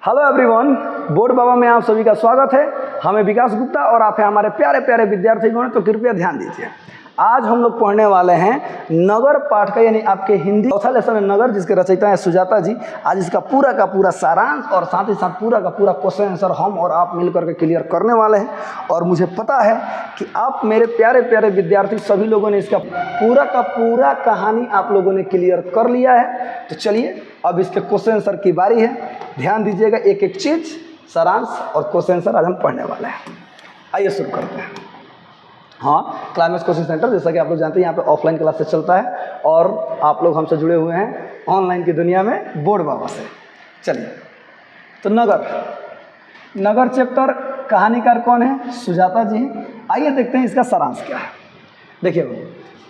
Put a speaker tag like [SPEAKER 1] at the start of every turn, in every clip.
[SPEAKER 1] Hello everyone, board बाबा में आप सभी का स्वागत है। हमें विकास गुप्ता और आप हैं हमारे प्यारे प्यारे विद्यार्थीगण, तो कृपया ध्यान दीजिए। आज हम लोग पढ़ने वाले हैं नगर पाठ का, यानी आपके हिंदी चौथा लेसन है नगर, जिसके रचयिता हैं सुजाता जी। आज इसका पूरा का पूरा सारांश और साथ ही साथ पूरा का पूरा क्वेश्चन आंसर हम और आप मिलकर के क्लियर करने वाले हैं। और मुझे पता है कि आप मेरे प्यारे प्यारे विद्यार्थी सभी लोगों ने इसका पूरा का पूरा कहानी आप लोगों ने क्लियर कर लिया है। तो चलिए अब इसके क्वेश्चन आंसर की बारी है। ध्यान दीजिएगा, एक एक चीज़, सारांश और क्वेश्चन आंसर आज हम पढ़ने वाले हैं। आइए शुरू करते हैं। हाँ, क्लाइमेक्स कोचिंग सेंटर, जैसा कि आप लोग जानते हैं, यहाँ पे ऑफलाइन क्लासेस चलता है और आप लोग हमसे जुड़े हुए हैं ऑनलाइन की दुनिया में बोर्ड बाबा से। चलिए, तो नगर चैप्टर, कहानीकार कौन है? सुजाता जी। आइए देखते हैं इसका सारांश क्या है। देखिए,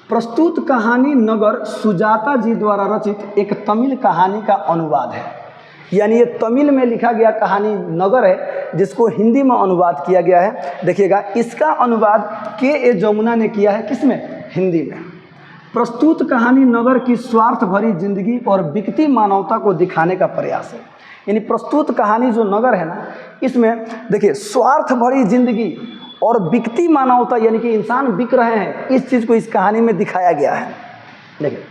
[SPEAKER 1] प्रस्तुत कहानी नगर सुजाता जी द्वारा रचित एक तमिल कहानी का अनुवाद है। यानी ये तमिल में लिखा गया कहानी नगर है, जिसको हिंदी में अनुवाद किया गया है। देखिएगा, इसका अनुवाद के जमुना ने किया है। किसमें? हिंदी में। प्रस्तुत कहानी नगर की स्वार्थ भरी जिंदगी और बिकती मानवता को दिखाने का प्रयास है। यानी प्रस्तुत कहानी जो नगर है ना, इसमें देखिए स्वार्थ भरी जिंदगी और बिकती मानवता, यानी कि इंसान बिक रहे हैं, इस चीज़ को इस कहानी में दिखाया गया है। देखिए,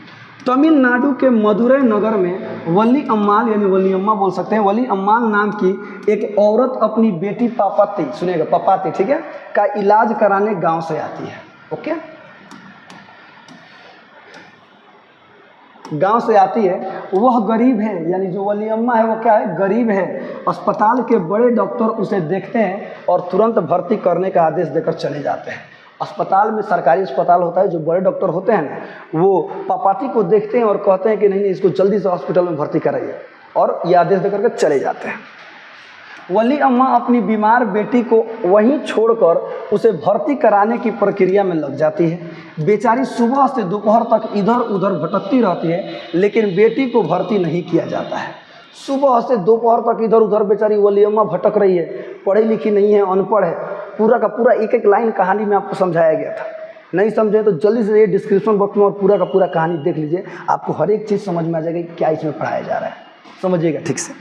[SPEAKER 1] तमिलनाडु के मदुरै नगर में वली अम्माल, यानी वली अम्मा बोल सकते हैं, वली अम्माल नाम की एक औरत अपनी बेटी पापाती, सुनिएगा पापाती, ठीक है, का इलाज कराने गांव से आती है। ओके, गांव से आती है। वह गरीब है, यानी जो वली अम्मा है वो क्या है? गरीब है। अस्पताल के बड़े डॉक्टर उसे देखते हैं और तुरंत भर्ती करने का आदेश देकर चले जाते हैं। अस्पताल में, सरकारी अस्पताल होता है, जो बड़े डॉक्टर होते हैं ना, वो पापाती को देखते हैं और कहते हैं कि नहीं, इसको जल्दी से हॉस्पिटल में भर्ती कराइए, और ये आदेश देकर के चले जाते हैं। वली अम्मा अपनी बीमार बेटी को वहीं छोड़कर उसे भर्ती कराने की प्रक्रिया में लग जाती है। बेचारी सुबह से दोपहर तक इधर उधर भटकती रहती है, लेकिन बेटी को भर्ती नहीं किया जाता है। सुबह से दोपहर तक इधर उधर बेचारी वली अम्मा भटक रही है, पढ़ी लिखी नहीं है, अनपढ़ है। पूरा का पूरा एक एक लाइन कहानी में आपको समझाया गया था। नहीं समझे तो जल्दी से ये डिस्क्रिप्शन बॉक्स में और पूरा का पूरा कहानी देख लीजिए, आपको हर एक चीज़ समझ में आ जाएगी क्या इसमें पढ़ाया जा रहा है। समझिएगा ठीक से।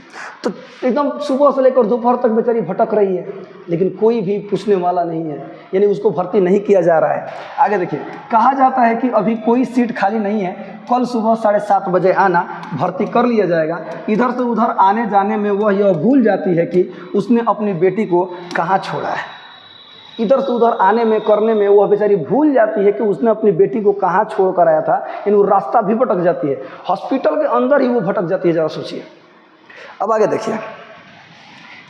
[SPEAKER 1] तो एकदम सुबह से लेकर दोपहर तक बेचारी भटक रही है, लेकिन कोई भी पूछने वाला नहीं है, यानी उसको भर्ती नहीं किया जा रहा है। आगे देखिए, कहा जाता है कि अभी कोई सीट खाली नहीं है, कल सुबह 7:30 बजे आना, भर्ती कर लिया जाएगा। इधर से उधर आने जाने में वह यह भूल जाती है कि उसने अपनी बेटी को कहाँ छोड़ा है। इधर से उधर आने में, करने में वह बेचारी भूल जाती है कि उसने अपनी बेटी को कहाँ छोड़ कर आया था। इन वो रास्ता भी भटक जाती है, हॉस्पिटल के अंदर ही वो भटक जाती है। जरा सोचिए। अब आगे देखिए,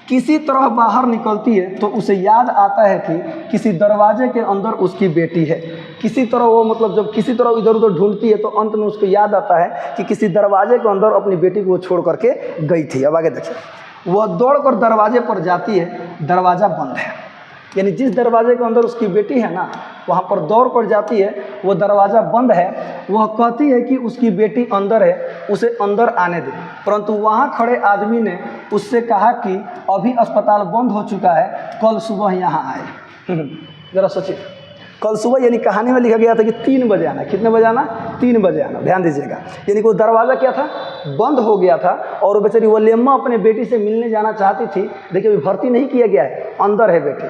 [SPEAKER 1] किसी तरह बाहर निकलती है तो उसे याद आता है कि किसी दरवाजे के अंदर उसकी बेटी है। किसी तरह वो, मतलब जब किसी तरह इधर उधर ढूंढती है तो अंत में उसको याद आता है कि किसी दरवाजे के अंदर अपनी बेटी को छोड़ करके गई थी। अब आगे देखिए, वह दौड़कर दरवाजे पर जाती है, दरवाज़ा बंद है। यानी जिस दरवाजे के अंदर उसकी बेटी है ना, वहाँ पर दौड़ कर जाती है, वो दरवाज़ा बंद है। वह कहती है कि उसकी बेटी अंदर है, उसे अंदर आने दे। परंतु वहाँ खड़े आदमी ने उससे कहा कि अभी अस्पताल बंद हो चुका है, कल सुबह यहाँ आए। ज़रा सोचिए, कल सुबह, यानी कहानी में लिखा गया था कि 3 बजे आना। कितने बजे आना? 3 बजे आना। ध्यान दीजिएगा, यानी कि वो दरवाज़ा क्या था? बंद हो गया था। और बेचारी वली अम्मा अपने बेटी से मिलने जाना चाहती थी। देखिए, अभी भर्ती नहीं किया गया है, अंदर है बेटी,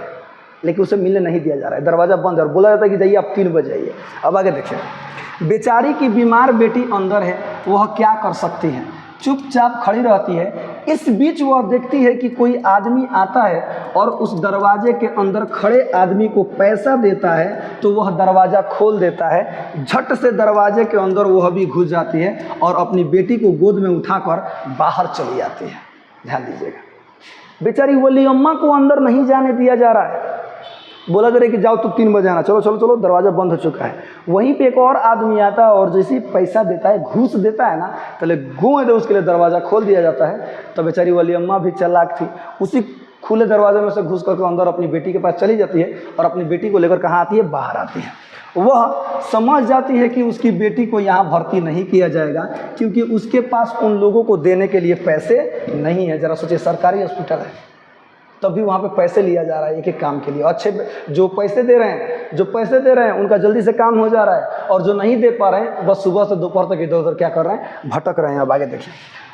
[SPEAKER 1] लेकिन उसे मिलने नहीं दिया जा रहा है, दरवाज़ा बंद है और बोला जाता है कि जाइए आप 3 बजे आइए। अब आगे देखिए, बेचारी की बीमार बेटी अंदर है, वह क्या कर सकती है? चुपचाप खड़ी रहती है। इस बीच वह देखती है कि कोई आदमी आता है और उस दरवाजे के अंदर खड़े आदमी को पैसा देता है, तो वह दरवाज़ा खोल देता है। झट से दरवाजे के अंदर वह भी घुस जाती है और अपनी बेटी को गोद में उठाकर बाहर चली जाती है। ध्यान दीजिएगा, बेचारी वली अम्मा को अंदर नहीं जाने दिया जा रहा है। बोला जा रहा है कि जाओ तुम 3 बजे आना, चलो चलो चलो, दरवाज़ा बंद हो चुका है। वहीं पे एक और आदमी आता है और जैसे ही पैसा देता है, घूस देता है ना, पहले गूंद दे उसके लिए दरवाज़ा खोल दिया जाता है। तो बेचारी वली अम्मा भी चालाक थी, उसी खुले दरवाजे में से घुस करके अंदर अपनी बेटी के पास चली जाती है और अपनी बेटी को लेकर कहाँ आती है? बाहर आती है। वह समझ जाती है कि उसकी बेटी को यहाँ भर्ती नहीं किया जाएगा, क्योंकि उसके पास उन लोगों को देने के लिए पैसे नहीं है। ज़रा सोचिए, सरकारी हॉस्पिटल है, तब भी वहाँ पे पैसे लिया जा रहा है एक एक काम के लिए। अच्छे जो पैसे दे रहे हैं उनका जल्दी से काम हो जा रहा है, और जो नहीं दे पा रहे हैं बस सुबह से दोपहर तक इधर उधर क्या कर रहे हैं? भटक रहे हैं। अब आगे देखिए,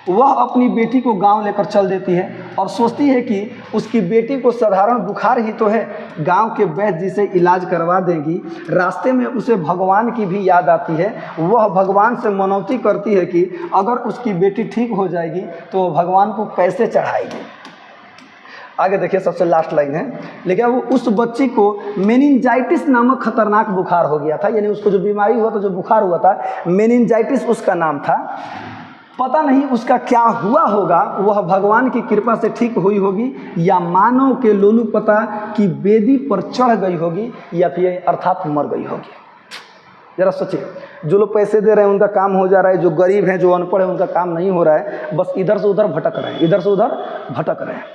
[SPEAKER 1] वह अपनी बेटी को गांव लेकर चल देती है और सोचती है कि उसकी बेटी को साधारण बुखार ही तो है, गांव के वैद्य जी से इलाज करवा देंगी। रास्ते में उसे भगवान की भी याद आती है। वह भगवान से मनौती करती है कि अगर उसकी बेटी ठीक हो जाएगी तो वह भगवान को पैसे चढ़ाएगी। आगे देखिए, सबसे लास्ट लाइन है, लेकिन वो उस बच्ची को मेनिंजाइटिस नामक खतरनाक बुखार हो गया था, यानी उसको जो बीमारी हुआ था, जो बुखार हुआ था, मेनिंजाइटिस उसका नाम था। पता नहीं उसका क्या हुआ होगा, वह भगवान की कृपा से ठीक हुई होगी या मानव के लोलू पता की बेदी पर चढ़ गई होगी या फिर अर्थात मर गई होगी। जरा सोचिए, जो लोग पैसे दे रहे हैं उनका काम हो जा रहा है, जो गरीब हैं, जो अनपढ़ हैं, उनका काम नहीं हो रहा है, बस इधर से उधर भटक रहे हैं, इधर से उधर भटक रहे हैं।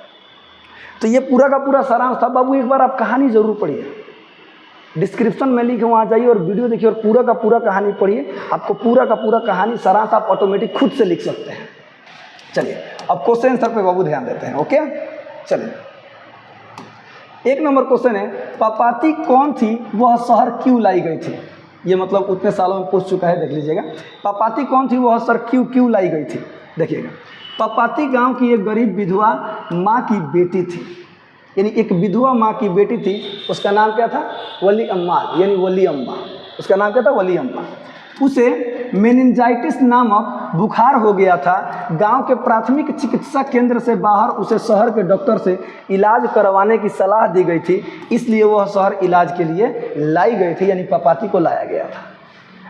[SPEAKER 1] तो ये पूरा का पूरा सारांश था। बाबू एक बार आप कहानी जरूर पढ़िए, डिस्क्रिप्शन में लिखे वहाँ जाइए और वीडियो देखिए और पूरा का पूरा कहानी पढ़िए। आपको पूरा का पूरा कहानी सारांश आप ऑटोमेटिक खुद से लिख सकते हैं। चलिए अब क्वेश्चन आंसर पे बाबू ध्यान देते हैं। ओके, चलिए 1 नंबर क्वेश्चन है, पपाती कौन थी, वह शहर क्यों लाई गई थी। ये मतलब उतने सालों में पूछ चुका है, देख लीजिएगा। पपाती कौन थी, वह शहर क्यों लाई गई थी। देखिएगा, पपाती गांव की एक गरीब विधवा माँ की बेटी थी, यानी एक विधवा माँ की बेटी थी। उसका नाम क्या था, वली अम्मा, यानी वली अम्मा। उसका नाम क्या था, वली अम्मा। उसे मेनिंजाइटिस नामक बुखार हो गया था। गांव के प्राथमिक चिकित्सा केंद्र से बाहर उसे शहर के डॉक्टर से इलाज करवाने की सलाह दी गई थी, इसलिए वह शहर इलाज के लिए लाई गई थी, यानी पपाती को लाया गया था।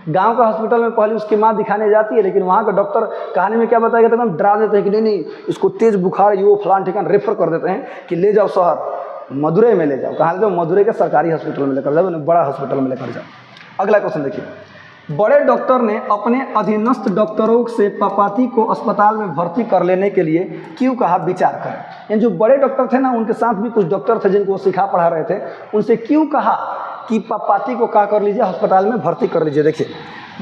[SPEAKER 1] गांव का हॉस्पिटल में पहले उसकी माँ दिखाने जाती है, लेकिन वहाँ का डॉक्टर कहानी में क्या बताया गया था, एकदम डरा देते हैं कि नहीं इसको तेज बुखार, ये वो फलान ठिकान रेफर कर देते हैं कि ले जाओ शहर, मदुरई में ले जाओ। कहाँ ले जाओ, मदुरई के सरकारी हॉस्पिटल में लेकर जाओ, बड़ा हॉस्पिटल में लेकर जाओ। अगला क्वेश्चन देखिए, बड़े डॉक्टर ने अपने अधीनस्थ डॉक्टरों से पपाती को अस्पताल में भर्ती कर लेने के लिए क्यों कहा, विचार करें। यानी जो बड़े डॉक्टर थे ना, उनके साथ भी कुछ डॉक्टर थे जिनको वो सिखा पढ़ा रहे थे, उनसे क्यों कहा कि पपाती को क्या कर लीजिए, अस्पताल में भर्ती कर लीजिए। देखिए,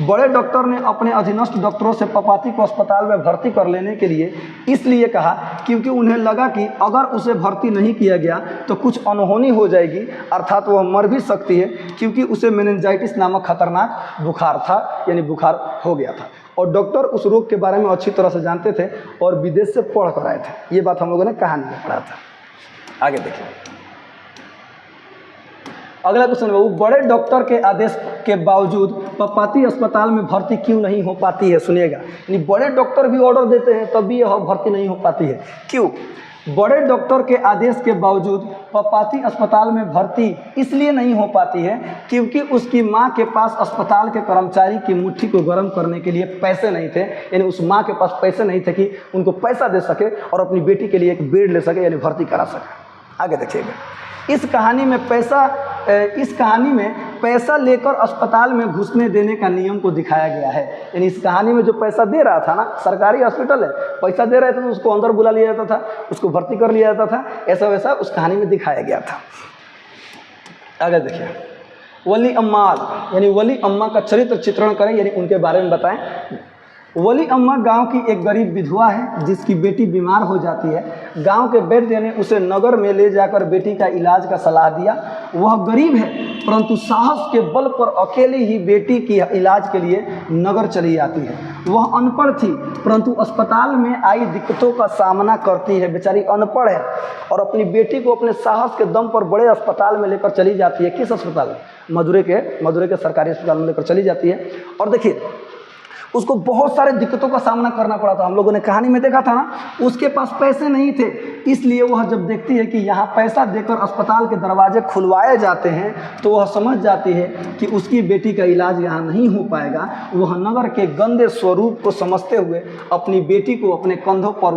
[SPEAKER 1] बड़े डॉक्टर ने अपने अधीनस्थ डॉक्टरों से पपाती को अस्पताल में भर्ती कर लेने के लिए इसलिए कहा क्योंकि उन्हें लगा कि अगर उसे भर्ती नहीं किया गया तो कुछ अनहोनी हो जाएगी, अर्थात वह मर भी सकती है, क्योंकि उसे मेनिंजाइटिस नामक खतरनाक बुखार था, यानी बुखार हो गया था। और डॉक्टर उस रोग के बारे में अच्छी तरह से जानते थे और विदेश से पढ़ कर आए थे। ये बात हम लोगों ने कहानी में पढ़ा था। आगे देखिए, अगला क्वेश्चन है, वो बड़े डॉक्टर के आदेश के बावजूद पपाती अस्पताल में भर्ती क्यों नहीं हो पाती है। सुनिएगा, यानी बड़े डॉक्टर भी ऑर्डर देते हैं तब भी यह भर्ती नहीं हो पाती है। क्यों? बड़े डॉक्टर के आदेश के बावजूद पपाती अस्पताल में भर्ती इसलिए नहीं हो पाती है क्योंकि उसकी मां के पास अस्पताल के कर्मचारी की मुट्ठी को गर्म करने के लिए पैसे नहीं थे। यानी उस मां के पास पैसे नहीं थे कि उनको पैसा दे सके और अपनी बेटी के लिए एक बेड ले सके, यानी भर्ती करा सके। आगे देखिएगा, इस कहानी में पैसा लेकर अस्पताल में घुसने देने का नियम को दिखाया गया है। यानी इस कहानी में जो पैसा दे रहा था ना, सरकारी हॉस्पिटल है, पैसा दे रहे थे तो उसको अंदर बुला लिया जाता था, उसको भर्ती कर लिया जाता था, ऐसा वैसा उस कहानी में दिखाया गया था। आगे देखिए, वली अम्मा, यानी वली अम्मा का चरित्र चित्रण करें, यानी उनके बारे में बताएं। वली अम्मा गांव की एक गरीब विधवा है जिसकी बेटी बीमार हो जाती है। गांव के वैद्य ने उसे नगर में ले जाकर बेटी का इलाज का सलाह दिया। वह गरीब है परंतु साहस के बल पर अकेले ही बेटी की इलाज के लिए नगर चली जाती है। वह अनपढ़ थी परंतु अस्पताल में आई दिक्कतों का सामना करती है। बेचारी अनपढ़ है और अपनी बेटी को अपने साहस के दम पर बड़े अस्पताल में लेकर चली जाती है। किस अस्पताल में? मदुरई के सरकारी अस्पताल में लेकर चली जाती है। और देखिए, उसको बहुत सारे दिक्कतों का सामना करना पड़ा था। हम लोगों ने कहानी में देखा था ना, उसके पास पैसे नहीं थे, इसलिए वह जब देखती है कि यहाँ पैसा देकर अस्पताल के दरवाजे खुलवाए जाते हैं तो वह समझ जाती है कि उसकी बेटी का इलाज यहाँ नहीं हो पाएगा। वह नगर के गंदे स्वरूप को समझते हुए अपनी बेटी को अपने कंधों पर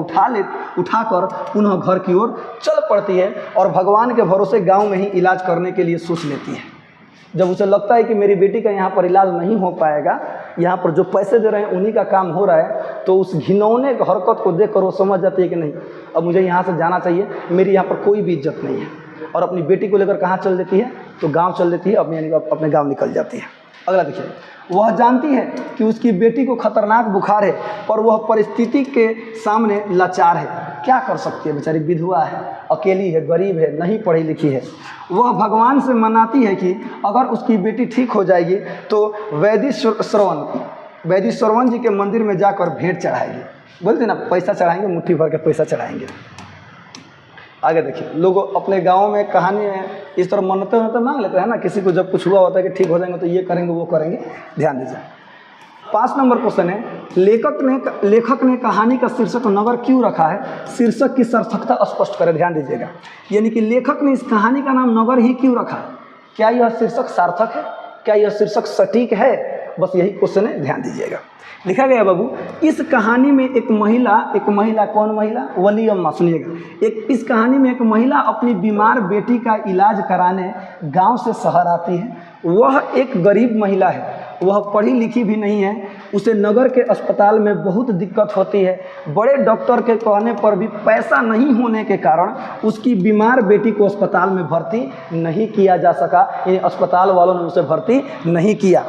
[SPEAKER 1] उठाकर पुनः घर की ओर चल पड़ती है और भगवान के भरोसे गाँव में ही इलाज करने के लिए सोच लेती है। जब उसे लगता है कि मेरी बेटी का यहाँ पर इलाज नहीं हो पाएगा, यहाँ पर जो पैसे दे रहे हैं उन्हीं का काम हो रहा है, तो उस घिनौने हरकत को देखकर वो समझ जाती है कि नहीं, अब मुझे यहाँ से जाना चाहिए, मेरी यहाँ पर कोई भी इज्जत नहीं है। और अपनी बेटी को लेकर कहाँ चल देती है? तो गांव चल देती है, अपने गांव निकल जाती है। अगला देखिए, वह जानती है कि उसकी बेटी को खतरनाक बुखार है पर वह परिस्थिति के सामने लाचार है। क्या कर सकती है? बेचारी विधवा है, अकेली है, गरीब है, नहीं पढ़ी लिखी है। वह भगवान से मनाती है कि अगर उसकी बेटी ठीक हो जाएगी तो वैदिक श्रवण जी के मंदिर में जाकर भेंट चढ़ाएगी। बोलते ना, पैसा चढ़ाएंगे, मुट्ठी भर के पैसा चढ़ाएंगे। आगे देखिए, लोग अपने गाँव में कहानी है इस तरह मन्नतें मांग लेते हैं ना, किसी को जब कुछ हुआ होता है कि ठीक हो जाएंगे तो ये करेंगे वो करेंगे। ध्यान दीजिए, 5 नंबर क्वेश्चन है, लेखक ने कहानी का शीर्षक नगर क्यों रखा है? शीर्षक की सार्थकता स्पष्ट करें। ध्यान दीजिएगा, यानी कि लेखक ने इस कहानी का नाम नगर ही क्यों रखा? क्या यह शीर्षक सार्थक है? क्या यह शीर्षक सटीक है? बस यही क्वेश्चन है, ध्यान दीजिएगा। लिखा गया बाबू, इस कहानी में एक महिला, कौन महिला? वली अम्मा। सुनिएगा, इस कहानी में एक महिला अपनी बीमार बेटी का इलाज कराने गांव से शहर आती है। वह एक गरीब महिला है, वह पढ़ी लिखी भी नहीं है, उसे नगर के अस्पताल में बहुत दिक्कत होती है। बड़े डॉक्टर के कहने पर भी पैसा नहीं होने के कारण उसकी बीमार बेटी को अस्पताल में भर्ती नहीं किया जा सका, यानी अस्पताल वालों ने उसे भर्ती नहीं किया।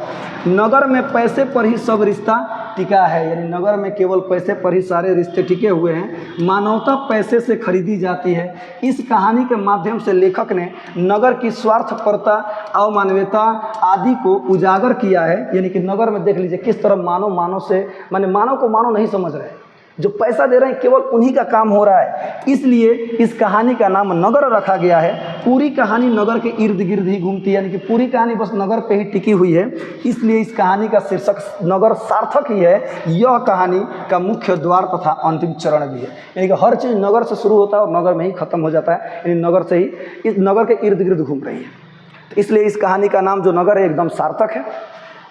[SPEAKER 1] नगर में पैसे पर ही सब रिश्ता टिका है, यानी नगर में केवल पैसे पर ही सारे रिश्ते टिके हुए हैं। मानवता पैसे से खरीदी जाती है। इस कहानी के माध्यम से लेखक ने नगर की स्वार्थपरता, अमानवीयता आदि को उजागर किया है। यानी कि नगर में देख लीजिए किस तरह मानव से मानव को मानव नहीं समझ रहे हैं, जो पैसा दे रहे हैं केवल उन्हीं का काम हो रहा है। इसलिए इस कहानी का नाम नगर रखा गया है। पूरी कहानी नगर के इर्द गिर्द ही घूमती है, यानी कि पूरी कहानी बस नगर पे ही टिकी हुई है। इसलिए इस कहानी का शीर्षक नगर सार्थक ही है। यह कहानी का मुख्य द्वार तथा अंतिम चरण भी है, यानी कि हर चीज़ नगर से शुरू होता है और नगर में ही खत्म हो जाता है, यानी नगर से ही इस नगर के इर्द गिर्द घूम रही है। तो इसलिए इस कहानी का नाम जो नगर है एकदम सार्थक है।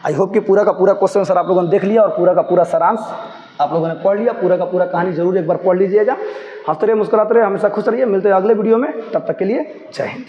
[SPEAKER 1] आई होप कि पूरा का पूरा क्वेश्चन सर आप लोगों ने देख लिया और पूरा का पूरा सारांश आप लोगों ने पढ़ लिया। पूरा का पूरा कहानी जरूर एक बार पढ़ लीजिएगा। हंसते रहिए, मुस्कुराते रहिए, हमेशा खुश रहिए। मिलते हैं अगले वीडियो में, तब तक के लिए जय हिंद।